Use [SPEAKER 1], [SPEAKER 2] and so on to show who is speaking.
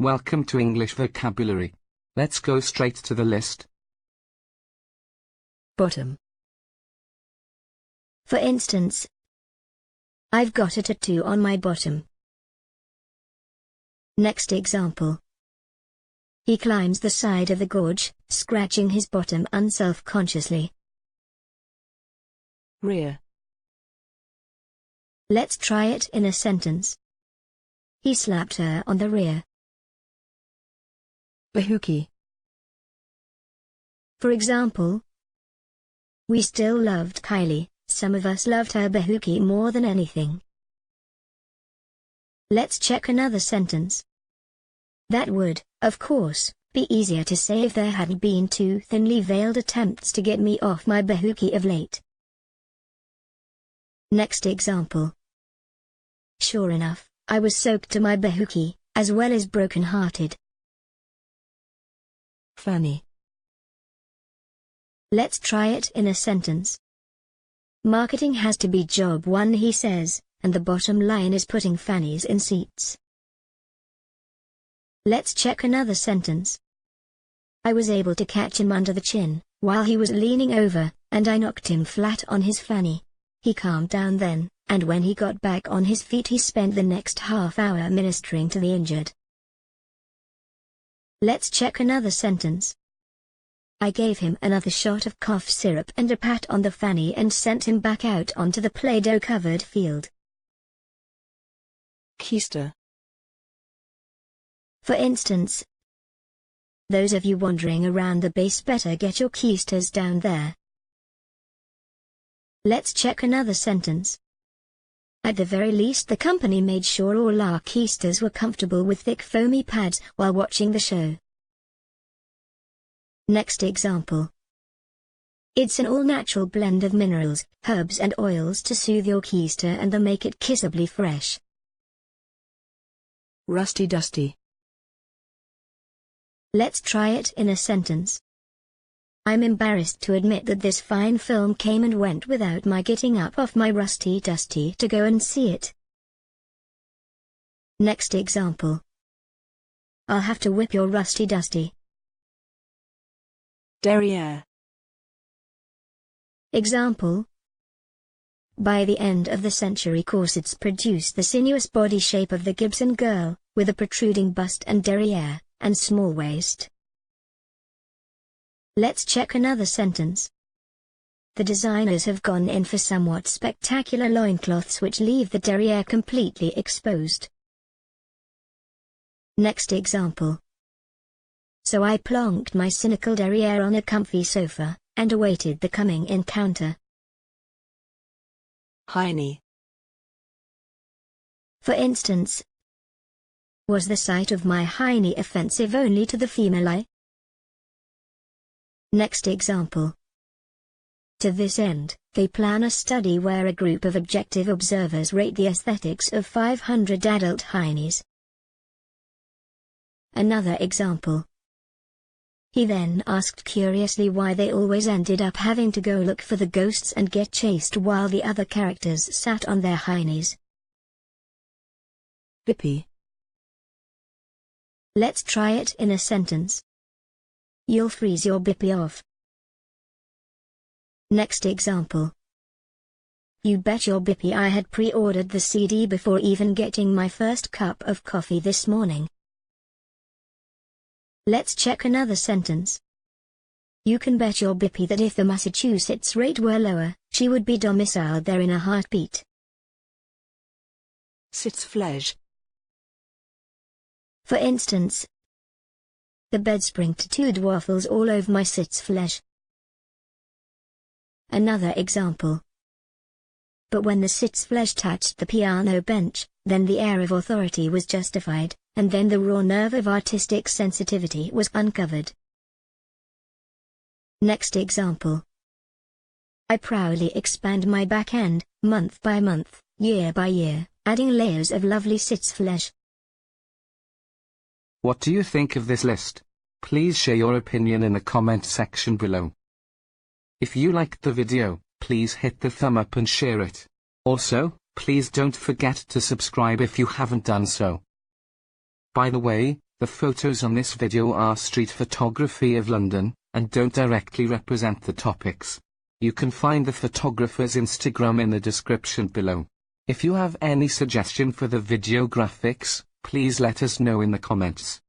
[SPEAKER 1] Welcome to English vocabulary. Let's go straight to the list.
[SPEAKER 2] Bottom. For instance, I've got a tattoo on my bottom. Next example. He climbs the side of the gorge, scratching his bottom unself-consciously.
[SPEAKER 3] Rear.
[SPEAKER 2] Let's try it in a sentence. He slapped her on the rear.
[SPEAKER 3] Bahookie.
[SPEAKER 2] For example, we still loved Kylie, some of us loved her bahookie more than anything. Let's check another sentence. That would, of course, be easier to say if there hadn't been two thinly veiled attempts to get me off my bahookie of late. Next example. Sure enough, I was soaked to my bahookie, as well as broken-hearted.
[SPEAKER 3] Fanny.
[SPEAKER 2] Let's try it in a sentence. Marketing has to be job one, he says, and the bottom line is putting fannies in seats. Let's check another sentence. I was able to catch him under the chin, while he was leaning over, and I knocked him flat on his fanny. He calmed down then, and when he got back on his feet he spent the next half hour ministering to the injured. Let's check another sentence. I gave him another shot of cough syrup and a pat on the fanny and sent him back out onto the Play-Doh covered field.
[SPEAKER 3] Keister.
[SPEAKER 2] For instance, those of you wandering around the base better get your keisters down there. Let's check another sentence. At the very least the company made sure all our keisters were comfortable with thick foamy pads while watching the show. Next example. It's an all-natural blend of minerals, herbs and oils to soothe your keister and make it kissably fresh.
[SPEAKER 3] Rusty dusty.
[SPEAKER 2] Let's try it in a sentence. I'm embarrassed to admit that this fine film came and went without my getting up off my rusty dusty to go and see it. Next example. I'll have to whip your rusty dusty.
[SPEAKER 3] Derrière.
[SPEAKER 2] Example. By the end of the century corsets produced the sinuous body shape of the Gibson girl, with a protruding bust and derrière, and small waist. Let's check another sentence. The designers have gone in for somewhat spectacular loincloths which leave the derrière completely exposed. Next example. So I plonked my cynical derrière on a comfy sofa, and awaited the coming encounter.
[SPEAKER 3] Heinie.
[SPEAKER 2] For instance, was the sight of my heinie offensive only to the female eye? Next example. To this end, they plan a study where a group of objective observers rate the aesthetics of 500 adult heinies. Another example. He then asked curiously why they always ended up having to go look for the ghosts and get chased while the other characters sat on their heinies.
[SPEAKER 3] Bippy.
[SPEAKER 2] Let's try it in a sentence. You'll freeze your bippy off. Next example. You bet your bippy I had pre-ordered the CD before even getting my first cup of coffee this morning. Let's check another sentence. You can bet your bippy that if the Massachusetts rate were lower, she would be domiciled there in a heartbeat.
[SPEAKER 3] Sitzfleisch.
[SPEAKER 2] For instance, the bedspring tattooed waffles all over my sitzfleisch. Another example. But when the sitzfleisch touched the piano bench, then the air of authority was justified, and then the raw nerve of artistic sensitivity was uncovered. Next example. I proudly expand my back end, month by month, year by year, adding layers of lovely sitzfleisch.
[SPEAKER 1] What do you think of this list? Please share your opinion in the comment section below. If you liked the video, please hit the thumb up and share it. Also, please don't forget to subscribe if you haven't done so. By the way, The photos on this video are street photography of London, and don't directly represent the topics. You can find the photographer's Instagram in the description below. If you have any suggestion for the video graphics, please let us know in the comments.